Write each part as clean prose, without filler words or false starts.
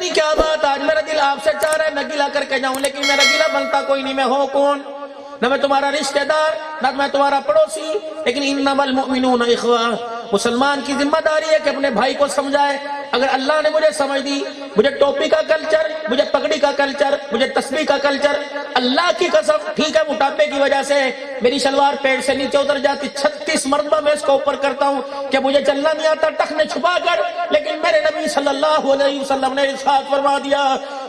نہیں کیا بات، آج میرا دل آپ سے چاہ رہا ہے میں گلا کر کے جاؤں، لیکن میرا گلا بنتا کوئی نہیں، میں ہوں کون؟ نہ میں تمہارا رشتہ دار، نہ میں تمہارا پڑوسی، لیکن انما المؤمنون اخوہ، مسلمان کی ذمہ داری ہے کہ اپنے بھائی کو سمجھائے۔ اگر اللہ نے مجھے سمجھ دی، مجھے ٹوپی کا کلچر، مجھے پگڑی کا کلچر، مجھے تسبیح کا کلچر، اللہ کی قسم ٹھیک ہے موٹاپے کی وجہ سے میری شلوار پیٹ سے نیچے اتر جاتی، 36 مرتبہ میں اس کو اوپر کرتا ہوں کہ مجھے چلنا نہیں آتا ٹخنے چھپا کر، لیکن میرے نبی صلی اللہ علیہ وسلم نے ارشاد فرما دیا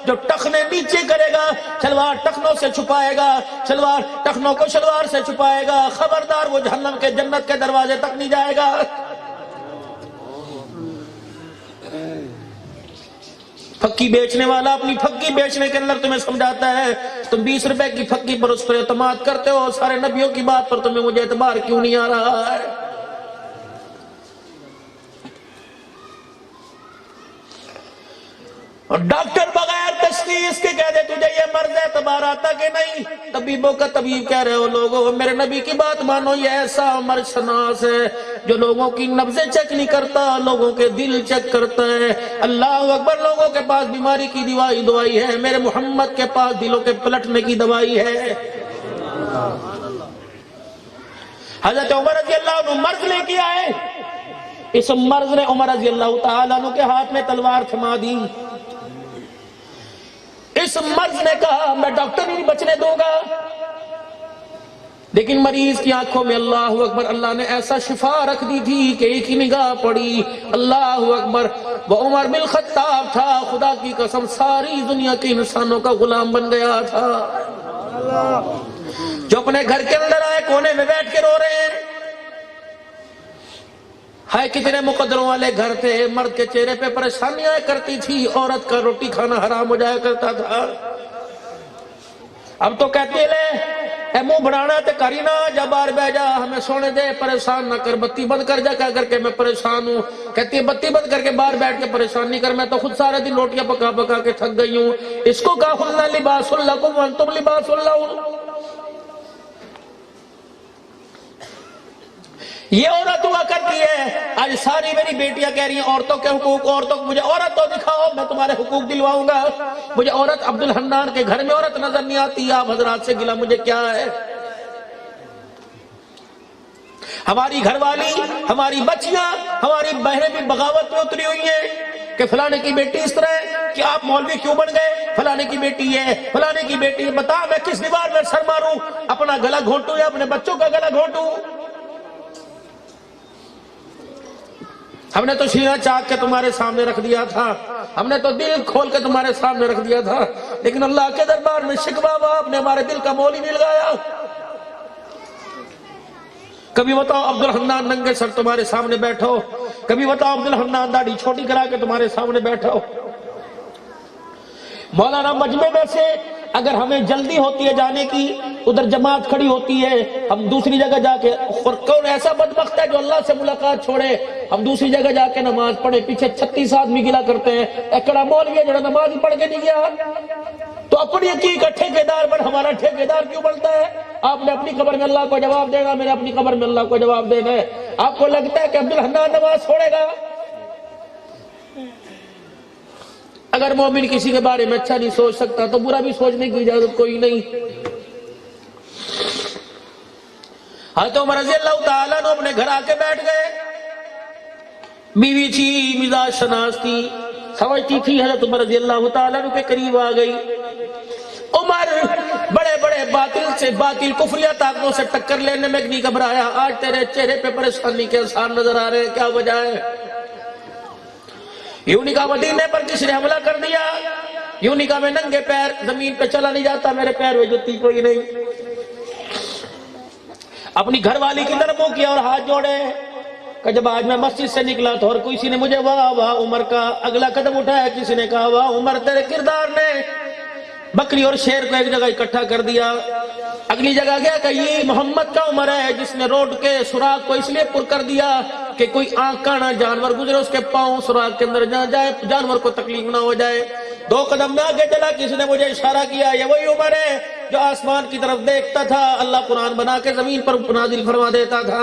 جو ٹخنے نیچے کرے گا شلوار ٹخنوں سے چھپائے گا، شلوار ٹخنوں کو شلوار سے چھپائے گا، خبردار وہ جہنم کے جنت کے دروازے تک نہیں جائے گا۔ پھکی بیچنے والا اپنی پھکی بیچنے کے اندر تمہیں سمجھاتا ہے تم 20 روپے کی پھکی پر اس پر اعتماد کرتے ہو، سارے نبیوں کی بات پر تمہیں مجھے اعتبار کیوں نہیں آ رہا ہے؟ اور ڈاکٹر بغیر تشخیص کے کہہ دے تجھے یہ مرض ہے، اعتبار آتا کہ نہیں؟ طبیبوں کا طبیب کہہ رہے ہو لوگوں میرے نبی کی بات مانو، یہ ایسا مرض شناس ہے جو لوگوں کی نبضیں چیک نہیں کرتا، لوگوں کے دل چیک کرتا ہے۔ اللہ اکبر، لوگوں کے پاس بیماری کی دوائی ہے، میرے محمد کے پاس دلوں کے پلٹنے کی دوائی ہے۔ حضرت عمر رضی اللہ عنہ مرض لے کے آئے، اس مرض نے عمر رضی اللہ تعالیٰ عنہ کے ہاتھ میں تلوار تھما دی۔ اس مرض نے کہا میں ڈاکٹر نہیں بچنے دوں گا، لیکن مریض کی آنکھوں میں اللہ اکبر اللہ نے ایسا شفا رکھ دی تھی کہ ایک ہی نگاہ پڑی، اللہ اکبر، وہ عمر بن الخطاب تھا، خدا کی قسم ساری دنیا کے انسانوں کا غلام بن گیا تھا، جو اپنے گھر کے اندر آئے کونے میں بیٹھ کے رو رہے ہیں۔ ہائے کتنے مقدروں والے گھر تھے، مرد کے چہرے پہ پریشانیاں کرتی تھی، عورت کا روٹی کھانا حرام ہو جایا کرتا تھا۔ اب تو کہتی لے اے منہ بڑھانا تے کری نہ، جا باہر بہ جا، ہمیں سونے دے، پریشان نہ کر، بتی بند کر جا، کہہ کر کے میں پریشان ہوں۔ کہتی ہے بتی بند کر کے باہر بیٹھ کے پریشان نہیں کر، میں تو خود سارے دن روٹیاں پکا پکا کے تھک گئی ہوں۔ اس کو کہا قلنا لباس لکم وانتم لباس لہن۔ یہ عورت ہوا کرتی ہے، آج ساری میری بیٹیاں کہہ رہی ہیں عورتوں کے حقوق، عورتوں کو مجھے عورت تو دکھاؤ میں تمہارے حقوق دلواؤں گا۔ مجھے عورت عبد الحنان کے گھر میں عورت نظر نہیں آتی، آپ حضرات سے گلا مجھے کیا ہے؟ ہماری گھر والی، ہماری بچیاں، ہماری بہنیں بھی بغاوت میں اتری ہوئی ہیں کہ فلانے کی بیٹی اس طرح ہے کہ آپ مولوی کیوں بن گئے، فلانے کی بیٹی ہے، فلانے کی بیٹی ہے، بتا میں کس دیوار میں سر ماروں، اپنا گلا گھونٹوں یا اپنے بچوں کا گلا گھونٹوں؟ ہم نے تو سینہ چاک کے تمہارے سامنے رکھ دیا تھا، ہم نے تو دل کھول کے تمہارے سامنے رکھ دیا تھا، لیکن اللہ کے دربار میں شکوہ آپ نے ہمارے دل کا مول ہی نہیں لگایا۔ کبھی بتاؤ عبد الحنان ننگے سر تمہارے سامنے بیٹھو، کبھی بتاؤ عبد الحنان داڑھی چھوٹی کرا کے تمہارے سامنے بیٹھو۔ مولانا مجمع میں سے اگر ہمیں جلدی ہوتی ہے جانے کی، ادھر جماعت کھڑی ہوتی ہے، ہم دوسری جگہ جا کے، اور کون ایسا بدبخت ہے جو اللہ سے ملاقات چھوڑے، ہم دوسری جگہ جا کے نماز پڑھے، پیچھے 36 آدمی گلا کرتے ہیں ایکڑا مولوی ہے جو نماز ہی پڑھ کے نہیں گیا، تو اپنی عقیق کا ٹھیکیدار پر ہمارا ٹھیکیدار کیوں بنتا ہے؟ آپ نے اپنی قبر میں اللہ کو جواب دینا، میں نے اپنی قبر میں اللہ کو جواب دینا ہے۔ آپ کو لگتا ہے کہ عبد الحنان نماز چھوڑے گا؟ اگر مومن کسی کے بارے میں اچھا نہیں سوچ سکتا تو برا بھی سوچنے کی اجازت کوئی نہیں۔ حضرت عمر رضی اللہ تعالیٰ نے اپنے گھر آ کے بیٹھ گئے، بیوی تھی، مزاج شناس تھی، سمجھتی تھی حضرت عمر رضی اللہ تعالیٰ کے قریب آ گئی۔ عمر بڑے بڑے باطل سے، باطل کفریہ طاقتوں سے ٹکر لینے میں نہیں گھبرایا۔ آج تیرے چہرے پہ پریشانی کے آثار نظر آ رہے ہیں، کیا وجہ ہے؟ یوں نہیں کہا مدینے پر کسی نے حملہ کر دیا، یوں نہیں کہا میں ننگے پیر زمین پہ چلا نہیں جاتا، میرے پیر میں جوتی کوئی نہیں۔ اپنی گھر والی کی طرف منہ کیا اور ہاتھ جوڑے کہ جب آج میں مسجد سے نکلا تو اور کسی نے مجھے واہ واہ عمر کا اگلا قدم اٹھایا، کسی نے کہا واہ عمر تیرے کردار نے بکری اور شیر کو ایک جگہ اکٹھا کر دیا۔ اگلی جگہ گیا کہ یہ محمد کا عمر ہے جس نے روڈ کے سوراخ کو اس لیے پر کر دیا کہ کوئی آنکھ کانا جانور گزرے اس کے پاؤں سوراخ کے اندر نہ جائے، جانور کو تکلیف نہ ہو جائے۔ 2 قدم میں آگے چلا، کسی نے مجھے اشارہ کیا یہ وہی عمر ہے جو آسمان کی طرف دیکھتا تھا، اللہ قرآن بنا کے زمین پر نازل فرما دیتا تھا۔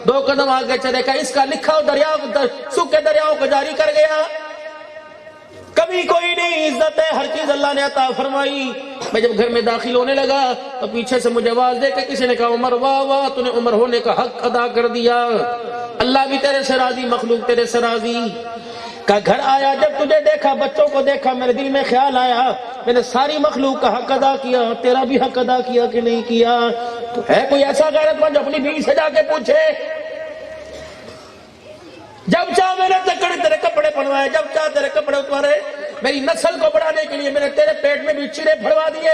2 قدم آگے چلے کہ اس کا لکھا دریا سوکھے دریاؤں کو جاری کر گیا۔ کبھی کوئی نہیں، عزت ہے، ہر چیز اللہ نے عطا فرمائی۔ میں جب گھر میں داخل ہونے لگا تو پیچھے سے مجھے آواز دے کے کسی نے کہا عمر واہ واہ، تو نے عمر ہونے کا حق ادا کر دیا، اللہ بھی تیرے سے راضی، مخلوق تیرے سے راضی۔ کہ گھر آیا جب تجھے دیکھا، بچوں کو دیکھا، میرے دل میں خیال آیا میں نے ساری مخلوق کا حق ادا کیا، تیرا بھی حق ادا کیا کہ نہیں کیا؟ تو ہے کوئی ایسا غیرت مند جو اپنی بیوی سے جا کے پوچھے؟ جب چاہ میں نے تیرے کپڑے پہنوائے، جب چاہ تیرے کپڑے اتارے، میری نسل کو بڑھانے کے لیے میں نے تیرے پیٹ میں بھی چیرے پھڑوا دیے۔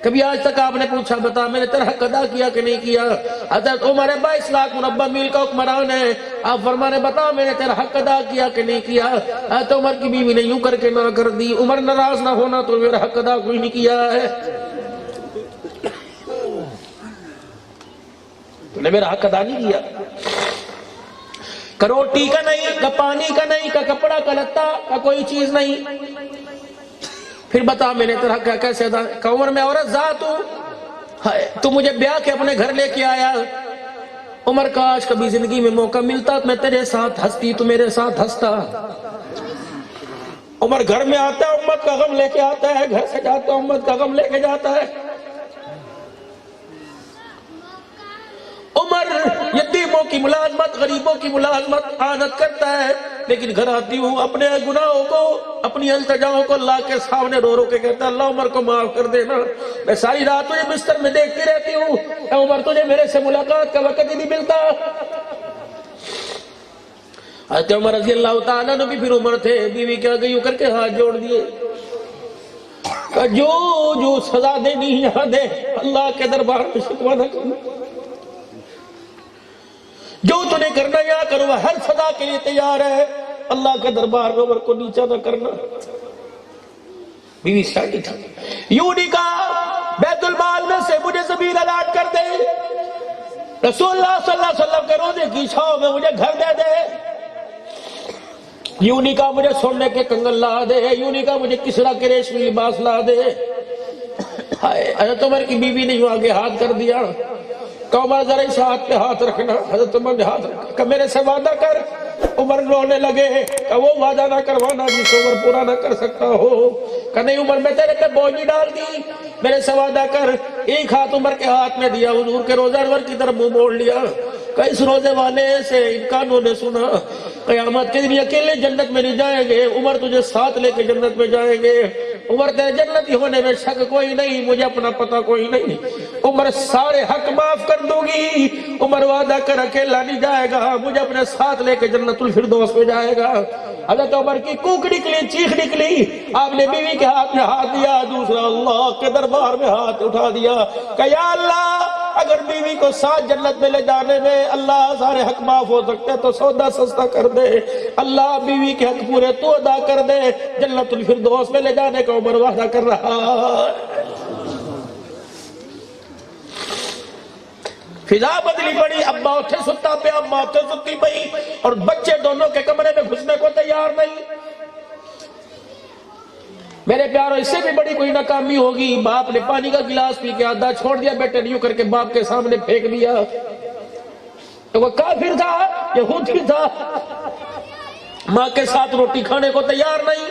کبھی آج تک آپ نے پوچھا بتا میں نے تیرا حق ادا کیا کہ نہیں کیا؟ حضرت عمر 22 لاکھ مربع میل کا حکمران ہے، آپ فرمانے بتا میں نے تیرا حق ادا کیا کہ نہیں کیا؟ حضرت عمر کی بیوی نے یوں کر کے نہ کر دی، عمر ناراض نہ ہونا تو میرا حق ادا کوئی نہیں کیا ہے، تو نے میرا حق ادا نہیں کیا۔ کہ روٹی کا نہیں، کہ پانی کا نہیں، کہ کپڑا کا لتا کا کوئی چیز نہیں، پھر بتا میں نے تیرا حق کیسے ادا؟ کہ عمر میں عورت ذات ہوں، تو مجھے بیاہ کے اپنے گھر لے کے آیا، عمر کاش کبھی زندگی میں موقع ملتا میں تیرے ساتھ ہنستی، تو میرے ساتھ ہنستا۔ عمر گھر میں آتا ہے امت کا غم لے کے آتا ہے، گھر سے جاتا ہے امت کا غم لے کے جاتا ہے۔ عمر یتیموں کی ملازمت، غریبوں کی ملازمت عادت کرتا ہے، لیکن گھر آتی ہوں اپنے گناہوں کو، اپنی التجاؤں کو اللہ کے سامنے رو رو کے کہتا ہے اللہ عمر کو معاف کر دینا، میں ساری رات تجھے بستر میں دیکھتی رہتی ہوں، اے عمر تجھے میرے سے ملاقات کا وقت ہی نہیں ملتا۔ حضرت عمر رضی اللہ تعالیٰ نے بھی پھر عمر تھے، بیوی کیا گئی یوں کر کے ہاتھ جوڑ دیے، جو سزا دینی یہاں دے، اللہ کے دربار میں شکوہ نہ کرنا، جو تو نے کرنا یا کرو، ہر سزا کے لیے تیار ہے، اللہ کے دربار میں عمر کو نیچا نہ کرنا۔ بیوی ساٹھی تھا، یوں نہیں کہا بیت المال میں سے مجھے زمین الاٹ کر دے، رسول اللہ صلی اللہ علیہ وسلم کے روزے کی چھاؤں میں مجھے گھر دے دے، یوں نہیں کہا مجھے سونے کے کنگن لا دے، یوں نہیں کہا مجھے کسرا کے ریشمی لباس لا دے۔ حضرت عمر کی بیوی نے یوں آگے ہاتھ کر دیا، کہ عمر ذرا اس ہاتھ پہ ہاتھ رکھنا، حضرت عمر نے ہاتھ رکھا، کہ میرے سے وعدہ کر، عمر رونے لگے، کہ وہ وعدہ نہ کروانا جس عمر پورا نہ کر سکتا ہو، کہ نہیں عمر میں تیرے پہ بوجھ نہیں ڈال دی، میرے سے وعدہ کر۔ ایک ہاتھ عمر کے ہاتھ میں دیا، حضور کے روزہ انور کی طرف منہ موڑ لیا، کہ اس روزے والے سے ان کانوں نے سنا قیامت کے دن اکیلے جنت میں نہیں جائیں گے، عمر تجھے ساتھ لے کے جنت میں جائیں گے، عمر تیرے جنتی ہونے میں شک کوئی نہیں، مجھے اپنا پتہ کوئی نہیں، عمر سارے حق معاف کر دوں گی، عمر وعدہ کر اکیلا نہیں جائے گا، مجھے اپنے ساتھ لے کے جنت الفردوس میں جائے گا۔ حضرت عمر کی کوک نکلی، چیخ نکلی، آپ نے بیوی کے ہاتھ میں ہاتھ دیا، دوسرا اللہ کے دربار میں ہاتھ اٹھا دیا، کہ یا اللہ اگر بیوی کو ساتھ جنت میں لے جانے میں اللہ سارے حق معاف ہو سکتے تو سودا سستا کر دے، اللہ بیوی کے حق پورے تو ادا کر دے، جنت الفردوس میں لے جانے کا عمر وعدہ کر رہا۔ فضا بدلی پڑی، ابا اٹھے ستا پہ، اماں اٹھے ستی پئی، اور بچے دونوں کے کمرے میں گھسنے کو تیار نہیں۔ میرے پیاروں اس سے بھی بڑی کوئی ناکامی ہوگی، باپ نے پانی کا گلاس پی کے آدھا چھوڑ دیا، بیٹے نے یوں کر کے باپ کے سامنے پھینک دیا، تو وہ کافر تھا، یہودی تھا، ماں کے ساتھ روٹی کھانے کو تیار نہیں۔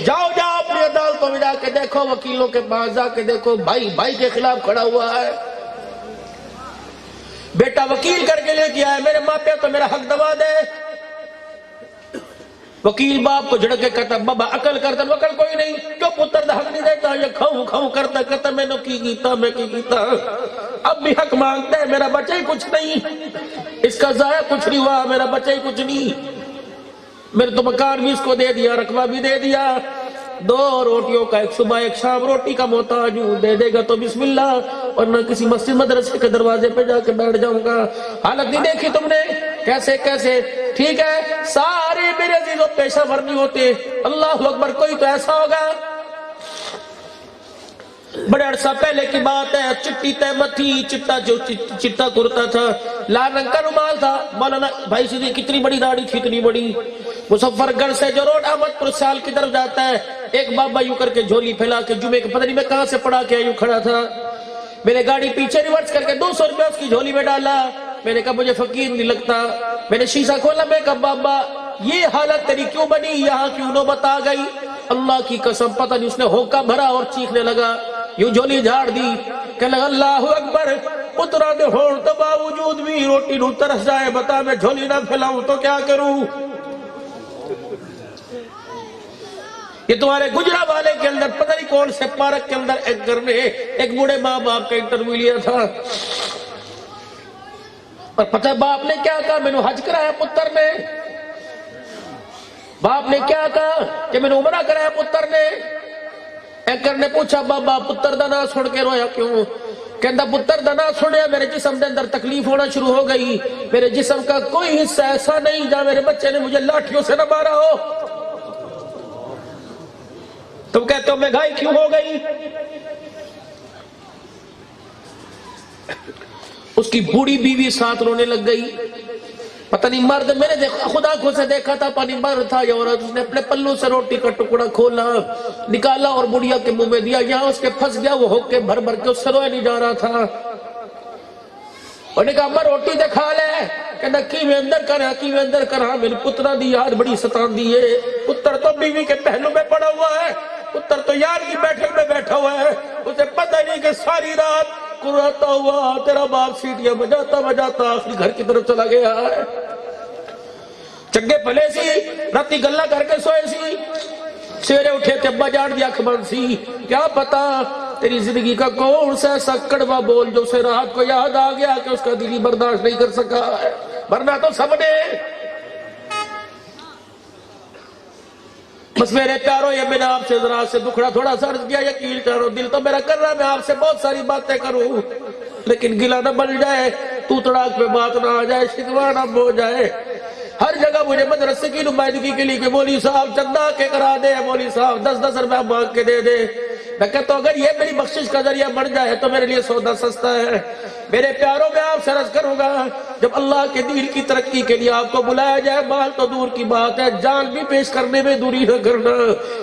جاؤ اپنی عدالتوں میں جا کے دیکھو، وکیلوں کے پاس جا کے دیکھو، بھائی کے خلاف کھڑا ہوا ہے، بیٹا وکیل کر کے لے کے آئے، میرے ماں پہ تو میرا حق دبا دے، وکیل باپ کو جھڑک کے کہتا بابا عقل کرتا، عقل کوئی نہیں، کیوں پتر دا حق نہیں دیتا، یہ کھاؤں کھاؤں کرتا میں نے کی کیتا، اب بھی حق مانگتا ہے، میرا بچہ ہی کچھ نہیں، اس کا ضائع کچھ نہیں ہوا، میرا بچہ ہی کچھ نہیں، میرے تو مکان بھی اس کو دے دیا، رقبہ بھی دے دیا، 2 روٹیوں کا ایک صبح ایک شام روٹی کا محتاج ہوں، دے دے گا تو بسم اللہ، ورنہ کسی مسجد مدرسے کے دروازے پہ جا کے بیٹھ جاؤں گا۔ حالت نہیں دیکھی تم نے کیسے ٹھیک ہے، سارے میرے عزیزوں پیشہ ور نہیں ہوتے، اللہ اکبر، کوئی تو ایسا ہوگا، بڑے عرصہ پہلے کی بات ہے، چٹی تہمت تھی، چٹا کرتا تھا، لال رنگ کا رومال تھا، مولانا بھائی سیدھی کتنی بڑی داڑھی تھی، اتنی بڑی، مظفر گڑھ سے جو روڈ احمد پور سال کی طرف جاتا ہے، ایک بابا یوں کر کے جھولی پھیلا کے جمعے کے پتہ نہیں میں کہاں سے پڑا کے یوں کھڑا تھا، میں نے گاڑی پیچھے ریورس کر کے 200 روپے اس کی جھولی میں ڈالا، میں نے کہا مجھے فقیر نہیں لگتا. میں نے شیشہ کھولا, میں کہا بابا یہ حالت تیری کیوں بنی, یہاں کیوں نوبت آ گئی؟ اللہ کی قسم پتہ نہیں اس نے ہوکا بھرا اور چیخنے لگا, یوں جھولی جھاڑ دی, کہنے لگا اللہ اکبر, پترا دے ہون تو باوجود بھی روٹی نو ترس جائے, بتا میں جھولی نہ پھیلاؤں تو کیا کروں؟ یہ تمہارے گجرا والے کے اندر پتہ نہیں کون سے پارک کے اندر ایک گھر میں ایک بوڑھے ماں باپ کا انٹرویو لیا تھا, اور پتہ ہے باپ نے کیا کہا, میں نے حج کرایا پتر نے. باپ نے کیا کہا کہ میں نے عمرہ کرایا پتر نے. اینکر نے پوچھا بابا پتر دا نام سن کے رویا کیوں؟ کہندا پتر دا نام سنیا میرے جسم دے اندر تکلیف ہونا شروع ہو گئی, میرے جسم کا کوئی حصہ ایسا نہیں جہاں میرے بچے نے مجھے لاٹھیوں سے نہ مارا ہو. تم کہتے ہو مہنگائی کیوں ہو گئی؟ اس کی بوڑھی بیوی ساتھ رونے لگ گئی. پتہ نہیں مرد, میں نے خدا کو سے دیکھا تھا پانی مرد تھا یا عورت, اس نے اپنے پلو سے روٹی کا ٹکڑا کھولا نکالا اور بڑھیا کے منہ میں دیا, یہاں اس کے پھنس گیا, وہ ہوکے بھر بھر کے اس سے روئے نہیں جا رہا تھا. اور نے کہا اما روٹی دے کھا لے, کہنا کی میں اندر کرا, میری پترا دی یاد بڑی ستان دی ہے. پتر تو بیوی کے پہلو میں پڑا ہوا ہے, پتر تو یار کی بیٹھک میں بیٹھا ہوا ہے, اسے پتہ نہیں کہ ساری رات کراتا ہوا تیرا باپ سیٹیاں بجاتا آخری گھر کی طرف چلا گیا ہے. چنگے پھلے سی راتی گلا کر کے سوئے سی, سویرے اٹھے تے ابا جان دی اکھ بند سی. کیا پتا تیری زندگی کا کون سا ایسا کڑوا بول جو اسے رات کو یاد آ گیا کہ اس کا دل ہی برداشت نہیں کر سکا ہے, ورنہ تو سب نے. بس میرے پیارو, یہ میں نے آپ سے ذرا سے دکھڑا تھوڑا سا عرض کیا, یقین کرو دل تو میرا کر رہا ہے میں آپ سے بہت ساری باتیں کروں, لیکن گلہ نہ بن جائے, تو تڑاک پہ بات نہ آ جائے, شکوہ نہ ہو جائے. ہر جگہ مجھے مدرسے کی نمائندگی کے لیے کہ مولوی صاحب چندہ کے کرا دے, مولوی صاحب 10 روپے مانگ کے دے دے. میں کہتا ہوں اگر یہ میری بخشش کا ذریعہ بن جائے تو میرے لیے سودا سستا ہے. میرے پیاروں میں آپ سے عرض کروں گا, جب اللہ کے دین کی ترقی کے لیے آپ کو بلایا جائے, مال تو دور کی بات ہے, جان بھی پیش کرنے میں دوری نہ کرنا.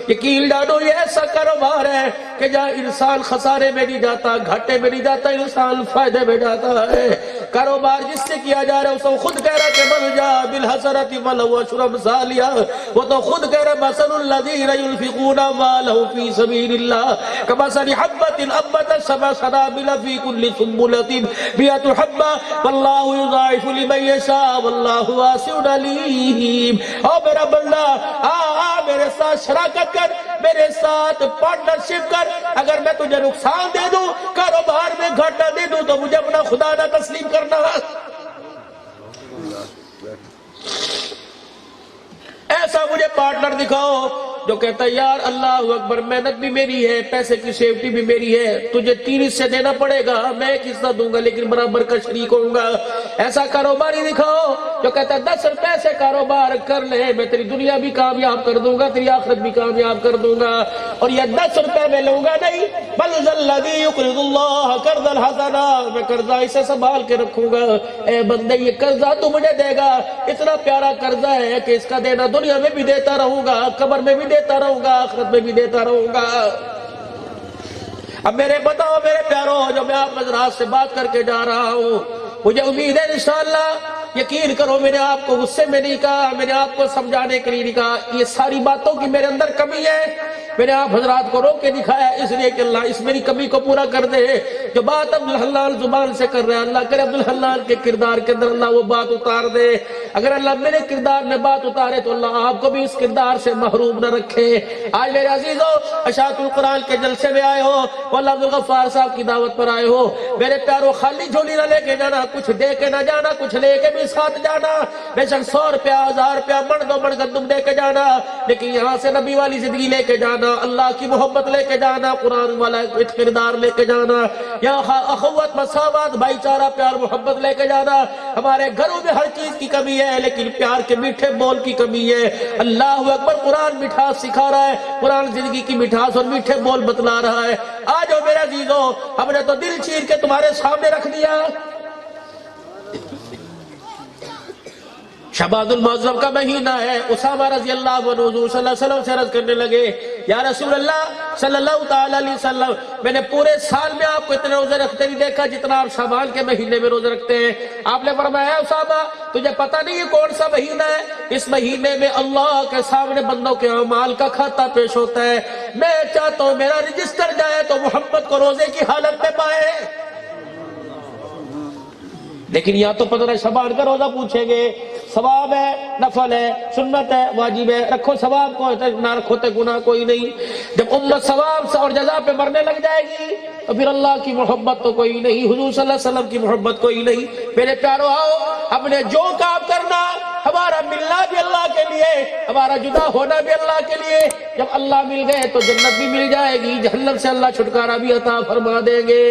یقین جانو یہ ایسا کاروبار ہے کہ جہاں انسان خسارے میں نہیں جاتا, گھاٹے میں نہیں جاتا, انسان فائدے میں جاتا ہے. کاروبار جس سے کیا جا رہا ہے اس کو خود کہہ رہا کہ من جاء بالحسنۃ فلہ عشر امثالھا, وہ تو خود کہہ رہا مثل الذین ينفقون اموالهم فی سبیل اللہ کمثل حبۃ انبتت سبع سنابل فی کل سنبلۃ مئۃ حبۃ واللہ یضاعف لمن یشاء واللہ واسع علیم. او میرا بندہ میرے ساتھ شراکت کر, میرے ساتھ پارٹنرشپ کر. اگر میں تجھے نقصان دے دوں, کاروبار میں گھاٹا دے دوں, تو مجھے اپنا خدا نہ تسلیم کرنا. ایسا مجھے پارٹنر دکھاؤ جو کہتا ہے یار اللہ اکبر, محنت بھی میری ہے, پیسے کی سیفٹی بھی میری ہے, تجھے 3 حصے دینا پڑے گا, میں 1 حصہ دوں گا لیکن برابر کا شریک ہوں گا. ایسا کاروباری دکھاؤ جو کہتا ہے 10 روپے سے کاروبار کر لے, میں تیری دنیا بھی کامیاب کر دوں گا, تیری آخرت بھی کامیاب کر دوں گا. اور یہ 10 روپے میں لوں گا نہیں, بل الذی یقرض اللہ قرضا حسنا, میں قرضہ اسے سنبھال کے رکھوں گا. اے بندے یہ قرضہ تو مجھے دے گا, اتنا پیارا قرضہ ہے کہ اس کا دینا دنیا میں بھی دیتا رہوں گا, قبر میں بھی دیتا رہوں گا, آخرت میں بھی دیتا رہوں گا. اب میرے بتاؤ میرے پیارو, جو میں آپ حضرات سے بات کر کے جا رہا ہوں, مجھے امید ہے انشاءاللہ, یقین کرو میں نے آپ کو غصے میں نہیں کہا, میں نے آپ کو سمجھانے کے لیے نہیں کہا. یہ ساری باتوں کی میرے اندر کمی ہے, میں نے آپ حضرات کو روک کے دکھایا اس لیے کہ اللہ اس میری کمی کو پورا کر دے. جو بات عبدالحنان زبان سے کر رہے ہیں, اللہ کرے عبدالحنان کے کردار کے اندر اللہ وہ بات اتار دے. اگر اللہ میرے کردار میں بات اتارے تو اللہ آپ کو بھی اس کردار سے محروم نہ رکھے. آج میرے عزیزو اشاعت القرآن کے جلسے میں آئے ہو, مولانا عبدالغفار صاحب کی دعوت پر آئے ہو, میرے پیارو خالی جھولی نہ لے کے جانا, کچھ دے کے نہ جانا, کچھ لے کے بھی ساتھ جانا. بے شک 100 روپیہ 1000 روپیہ من 2 من گندم دے کے جانا, لیکن یہاں سے نبی والی زندگی لے کے جانا, اللہ کی محبت لے کے جانا, قرآن والا کردار لے کے جانا, یہاں اخوت مساوات بھائی چارہ پیار محبت لے کے جانا. ہمارے گھروں میں ہر چیز کی کمی ہے لیکن پیار کے میٹھے بول کی کمی ہے. اللہ اکبر, قرآن مٹھاس سکھا رہا ہے, قرآن زندگی کی مٹھاس اور میٹھے بول بتلا رہا ہے. آجو میرے عزیزو, ہم نے تو دل چیر کے تمہارے سامنے رکھ دیا. شعبان المعظم کا مہینہ ہے. اسامہ رضی اللہ عنہ حضور صلی اللہ علیہ وسلم سے عرض کرنے لگے یا رسول اللہ صلی اللہ تعالی علیہ وسلم میں نے پورے سال میں آپ کو اتنے روزے رکھتے نہیں دیکھا جتنا آپ شعبان کے مہینے میں روزے رکھتے ہیں. آپ نے فرمایا اسامہ تجھے پتہ نہیں یہ کون سا مہینہ ہے؟ اس مہینے میں اللہ کے سامنے بندوں کے اعمال کا کھاتا پیش ہوتا ہے. میں چاہتا ہوں میرا رجسٹر جائے تو محمد کو روزے کی حالت میں پائے. لیکن یا تو 15 شعبان کا روزہ پوچھیں گے ثواب ہے نفل ہے سنت ہے واجب ہے رکھو ثواب کو نہ رکھو تو گناہ کوئی نہیں. جب امت ثواب اور جزا پہ مرنے لگ جائے گی تو پھر اللہ کی محبت تو کوئی نہیں, حضور صلی اللہ علیہ وسلم کی محبت کوئی نہیں. میرے پیارو آؤ اپنے جو کام کرنا ہمارا ملنا بھی اللہ کے لیے ہمارا جدا ہونا بھی اللہ کے لیے. جب اللہ مل گئے تو جنت بھی مل جائے گی, جہنم سے اللہ چھٹکارا بھی عطا فرما دیں گے.